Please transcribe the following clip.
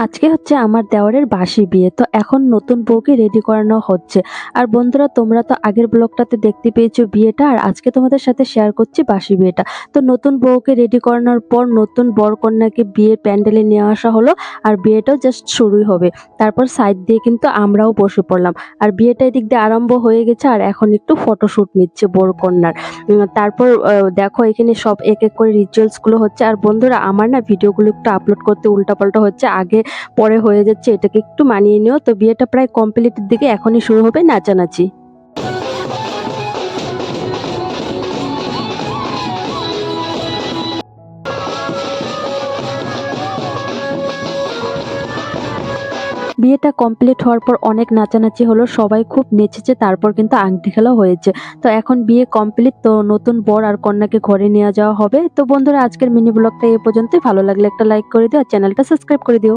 আজকে হচ্ছে আমার দেওরের বাসি বিয়ে। তো এখন নতুন বউকে রেডি করানো হচ্ছে। আর বন্ধুরা তোমরা তো আগের ব্লগটাতে দেখতে পেয়েছো বিয়েটা, আর আজকে তোমাদের সাথে শেয়ার করছি বাসি বিয়েটা। তো নতুন বউকে রেডি করানোর পর নতুন বর-কন্যাকে বিয়ের প্যান্ডেলে নিয়ে আসা হলো। আর বিয়েটাও জাস্ট শুরুই হবে। তারপর সাইড দিয়ে কিন্তু আমরাও বসে পড়লাম। আর বিয়েটা এদিক দিয়ে আরম্ভ হয়ে গেছে, আর এখন একটু ফটোশুট নিচ্ছে বর-কন্যার। তারপর দেখো এখানে সব এক, এক করে রিচুয়ালস গুলো হচ্ছে। আর বন্ধুরা আমার না ভিডিওগুলো একটু আপলোড করতে উল্টাপাল্টা হচ্ছে। আগে পরে হয়ে যাচ্ছে, এটাকে একটু মানিয়ে নিও। তো বিয়েটা প্রায় কমপ্লিটের দিকে, এখনই শুরু হবে নাচানাচি। বিয়েটা কমপ্লিট হওয়ার পর অনেক নাচানাচি হলো, সবাই খুব নেচেছে, তারপর কিন্তু আংটি খেলা হয়েছে। তো এখন বিয়ে কমপ্লিট, তো নতুন বর আর কন্যাকে ঘরে নিয়ে যাওয়া হবে। তো বন্ধুরা আজকের মিনি ব্লগটা এ পর্যন্তই। ভালো লাগলে একটা লাইক করে দিও আর চ্যানেলটা সাবস্ক্রাইব করে দিও।